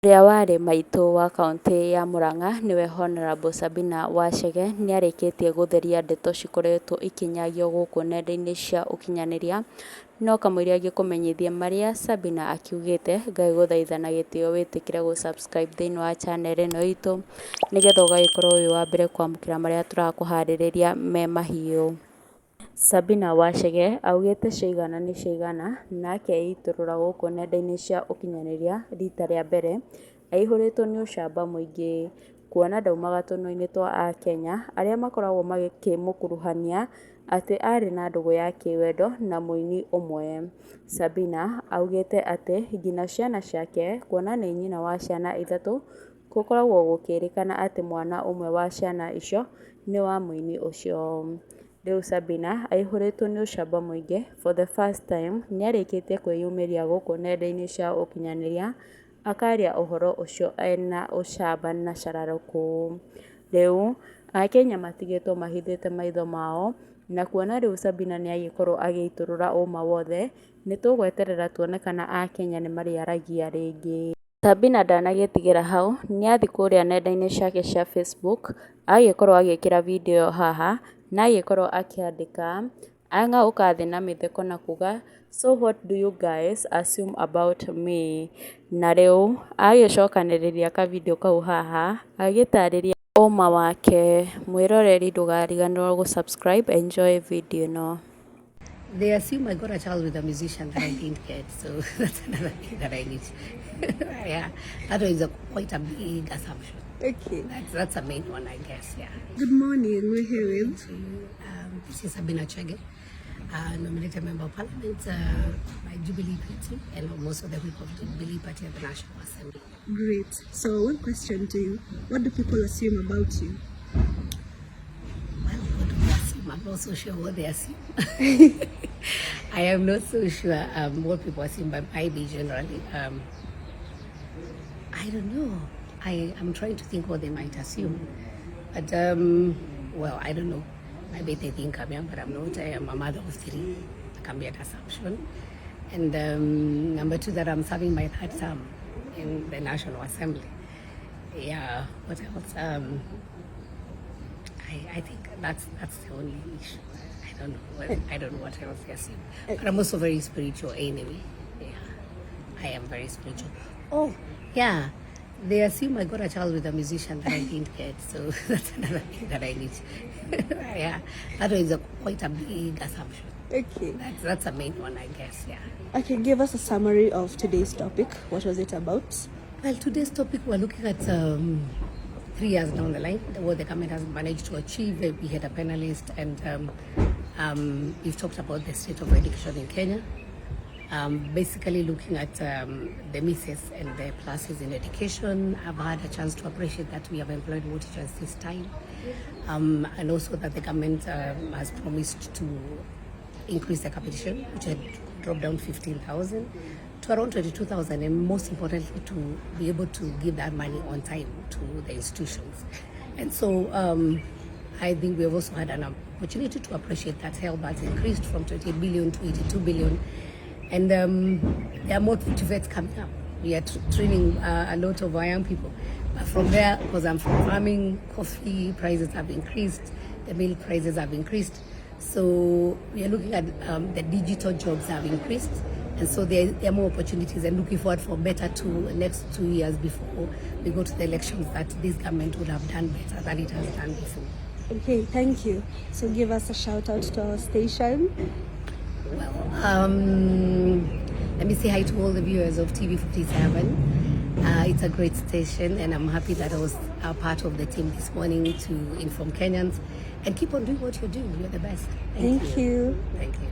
Ũrĩa warĩ maitũ wa kaunti ya Murang'a niwe Honorable Sabina Chege nĩarĩkĩtie gũtheria ndeto cikoretwo ikinyagio gũkũ nenda-inĩ cia ũkinyanĩria, no kamũira gĩkũmenyithia marĩa Sabina akiugĩte, Ngai gũthaitha na gĩtĩo wĩtĩkĩre gũ subscribe thĩinĩ wa channel ĩno itũ nĩgetha ũgagĩkorwo wĩ wa mbere kwamũkĩra marĩa tũrakũharĩrĩria me mahiũ. Sabina Chege augĩte ciagana nĩ ciagana, nake eitũrũra gũkũ nenda-inĩ cia ũkinyanĩria rita rĩa mbere, aihũrĩtwo nĩ ũcamba mũingĩ kuona daumaga tũnua-inĩ twa Akenya arĩa makoragwo makĩmũkuruhania atĩ arĩ na ndugu ya yakiwendo na mũini ũmwe. Sabina augĩte atĩ nginya ciana ciake kuona nĩ nyina wa ciana ithatũ, gũkoragwo gũkĩrĩkana atĩ mwana ũmwe wa ciana icio nĩ wa mũini ũcio. Rĩu Sabina aihũrĩtwo nĩ ũcamba mũingĩ for the first time nĩarĩkĩtie kwĩyumĩria gũkũ nenda-inĩ cia ũkinyanĩria akaria ũhoro ũcio ena ũcamba na cararũkũ. Rĩu Akenya matigĩtwo mahithĩte maitho mao na kuona rĩu Sabina nĩagĩkorwo agĩitũrũra ũma wothe, nĩtũgweterera tuone kana Akenya nĩmarĩaragia rĩngĩ. Sabina ndanagĩtigĩra hau, nĩathi kũrĩa nenda-inĩ ciake cia Facebook agĩkorwo agĩkĩra video haha na agĩkorwo akĩandĩka ang'aũka thĩ na mĩtheko na kuga so what do you guys assume about me, na rĩu agĩcokanĩrĩria ka video kau haha agĩtarĩria ũma wake. Mwĩroreri ndũgariganĩrwo gũ subscribe, enjoy video ĩno. They assume I got a child with a musician that I didn't get, so that's another thing that I need. Yeah, that is quite a big assumption. Okay. That's a main one, I guess, yeah. Good morning, we're here with This is Sabina Chege, nominated Member of Parliament by Jubilee Party and most of the people of the Jubilee Party at the National Assembly. Great. So one question to you. What do people assume about you? Well, what do they assume? I'm not so sure what they assume. I am not so sure what people assume by me generally. I don't know. I'm trying to think what they might assume. But, well, I don't know. Maybe they think I'm young, but I'm not. I am a mother of three. That can be an assumption. And number two, that I'm serving my third term in the National Assembly. Yeah, what else? I think that's the only issue. I don't know what else they assume. But I'm also very spiritual anyway. Yeah, I am very spiritual. Oh, yeah. They assume I got a child with a musician that I didn't get, so that's another thing that I need. Yeah, that is quite a big assumption. Okay. That's a main one, I guess, yeah. Okay, give us a summary of today's topic. What was it about? Well, today's topic, we're looking at 3 years down the line, what the government has managed to achieve. We had a panelist, and we've talked about the state of education in Kenya. Basically looking at the misses and the pluses in education. I've had a chance to appreciate that we have employed more teachers this time, and also that the government has promised to increase the competition, which had dropped down 15,000 to around 22,000, and most importantly to be able to give that money on time to the institutions. And so I think we have also had an opportunity to appreciate that help has increased from 28 billion to 82 billion. And there are more TVETs coming up. We are training a lot of our young people. But from there, because I'm from farming, coffee prices have increased, the milk prices have increased. So we are looking at the digital jobs have increased. And so there are more opportunities, and looking forward for better next 2 years before we go to the elections, that this government would have done better than it has done before. Okay, thank you. So give us a shout out to our station. Well, let me say hi to all the viewers of TV 57. It's a great station, and I'm happy that I was a part of the team this morning to inform Kenyans. And keep on doing what you're doing. You're the best. Thank you. Thank you.